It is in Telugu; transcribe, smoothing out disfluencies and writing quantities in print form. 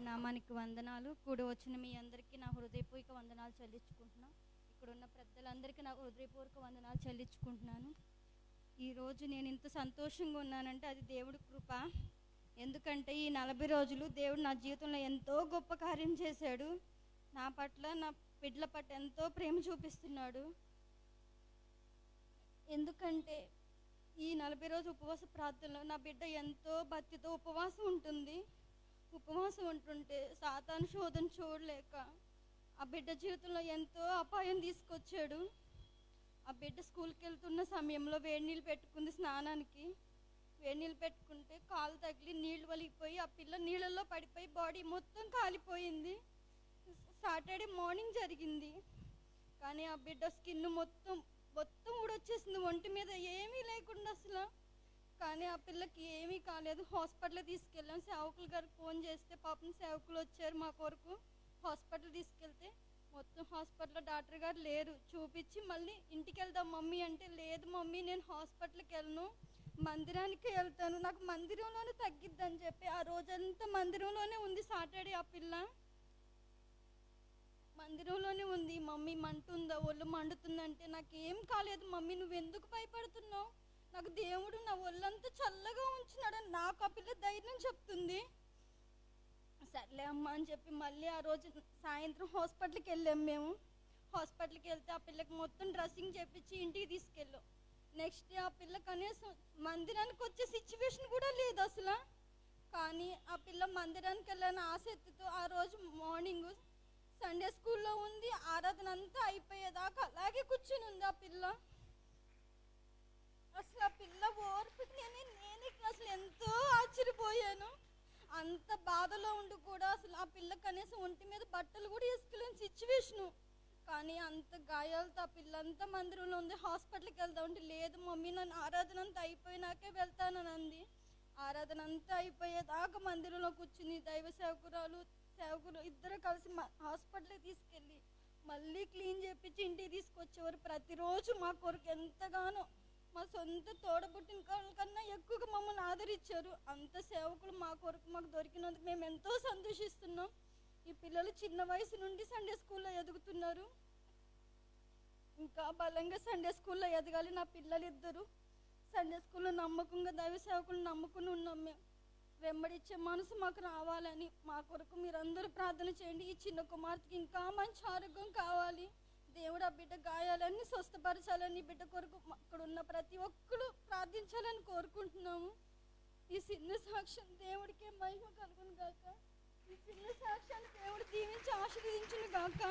నామానికి వందనాలు. కూడి వచ్చిన మీ అందరికీ నా హృదయపూర్వక వందనాలు చెల్లించుకుంటున్నాను. ఇక్కడున్న పెద్దలందరికీ నా హృదయపూర్వక వందనాలు చెల్లించుకుంటున్నాను. ఈరోజు నేను ఇంత సంతోషంగా ఉన్నానంటే అది దేవుడి కృప. ఎందుకంటే ఈ 40 రోజులు దేవుడు నా జీవితంలో ఎంతో గొప్ప కార్యం చేశాడు. నా పట్ల, నా బిడ్డల పట్ల ఎంతో ప్రేమ చూపిస్తున్నాడు. ఎందుకంటే ఈ 40 రోజు ఉపవాస ప్రార్థనలో నా బిడ్డ ఎంతో భక్తితో ఉపవాసం ఉంటుంది. ఉపవాసం ఉంటుంటే సాతాను శోధన చూడలేక ఆ బిడ్డ జీవితంలో ఎంతో అపాయం తీసుకొచ్చాడు. ఆ బిడ్డ స్కూల్కి వెళ్తున్న సమయంలో వేడి నీళ్ళు పెట్టుకుంది స్నానానికి. వేడి నీళ్ళు పెట్టుకుంటే కాలు తగిలి నీళ్లు వలిగిపోయి ఆ పిల్ల నీళ్ళల్లో పడిపోయి బాడీ మొత్తం కాలిపోయింది. సాటర్డే మార్నింగ్ జరిగింది. కానీ ఆ బిడ్డ స్కిన్ మొత్తం ఊడొచ్చేసింది, ఒంటి మీద ఏమీ లేకుండా అసలు. కానీ ఆ పిల్లకి ఏమీ కాలేదు. హాస్పిటల్ తీసుకెళ్ళాం. సేవకుల గారికి ఫోన్ చేస్తే పాపం సేవకులు వచ్చారు మా కొరకు. హాస్పిటల్ తీసుకెళ్తే మొత్తం హాస్పిటల్లో డాక్టర్ గారు లేరు. చూపించి మళ్ళీ ఇంటికి వెళ్దాం మమ్మీ అంటే, లేదు మమ్మీ నేను హాస్పిటల్కి వెళ్ళను, మందిరానికి వెళ్తాను, నాకు మందిరంలోనే తగ్గిద్దని చెప్పి ఆ రోజంతా మందిరంలోనే ఉంది. సాటర్డే ఆ పిల్ల మందిరంలోనే ఉంది. మమ్మీ మంటుందా, ఒళ్ళు మండుతుందంటే, నాకేం కాలేదు మమ్మీ, నువ్వెందుకు భయపడుతున్నావు, నాకు దేవుడు నా ఒళ్ళంతా చల్లగా ఉంచినాడని నాకు ఆ పిల్ల ధైర్యం చెప్తుంది. సర్లే అమ్మ అని చెప్పి మళ్ళీ ఆ రోజు సాయంత్రం హాస్పిటల్కి వెళ్ళాం మేము. హాస్పిటల్కి వెళ్తే ఆ పిల్లకి మొత్తం డ్రెస్సింగ్ చేపించి ఇంటికి తీసుకెళ్ళాం. నెక్స్ట్ డే ఆ పిల్ల కనీసం మందిరానికి వచ్చే సిచ్యువేషన్ కూడా లేదు అసలు. కానీ ఆ పిల్ల మందిరానికి వెళ్ళని ఆసక్తితో ఆ రోజు మార్నింగ్ సండే స్కూల్లో ఉంది. ఆరాధన అంతా అయిపోయేదాకా అలాగే కూర్చుని ఉంది ఆ పిల్ల. అసలు ఆ పిల్ల ఓర్పుకి నేను అసలు ఎంతో ఆశ్చర్యపోయాను. అంత బాధలో ఉండి కూడా అసలు ఆ పిల్ల కనీసం ఒంటి మీద బట్టలు కూడా వేసుకోలేని సిచ్యువేషను. కానీ అంత గాయాలతో ఆ పిల్ల అంతా మందిరంలో ఉంది. హాస్పిటల్కి వెళ్దాం అంటే, లేదు మమ్మీ నన్ను ఆరాధన అంతా అయిపోయినాకే వెళ్తానని అంది. ఆరాధన అంతా అయిపోయేదాకా మందిరంలో కూర్చుని దైవ సేవకులు ఇద్దరు కలిసి హాస్పిటల్కి తీసుకెళ్ళి మళ్ళీ క్లీన్ చేయించి ఇంటికి తీసుకొచ్చేవారు. ప్రతిరోజు మా కొరకు ఎంతగానో మా సొంత తోడబుట్టిన కన్నా ఎక్కువగా మమ్మల్ని ఆదరించారు. అంత సేవకులు మా కొరకు మాకు దొరికినందుకు మేము ఎంతో సంతోషిస్తున్నాం. ఈ పిల్లలు చిన్న వయసు నుండి సండే స్కూల్లో ఎదుగుతున్నారు. ఇంకా బలంగా సండే స్కూల్లో ఎదగాలి. నా పిల్లలిద్దరూ సండే స్కూల్లో నమ్మకంగా దైవ సేవకులు నమ్ముకుని ఉన్నాం. మేము వెంబడించే మనసు మాకు రావాలని మా కొరకు మీరందరూ ప్రార్థన చేయండి. ఈ చిన్న కుమార్తెకి ఇంకా మంచి ఆరోగ్యం కావాలి. దేవుడు ఆ బిడ్డ గాయాలన్నీ స్వస్థపరచాలని, బిడ్డ కొరకు అక్కడ ఉన్న ప్రతి ఒక్కరు ప్రార్థించాలని కోరుకుంటున్నాము. ఈ చిన్న సాక్ష్యం దేవుడికే మహిమ కలుగును గాక. ఈ చిన్న సాక్ష్యాన్ని దేవుడు దీవించి ఆశీర్వదించును గాక.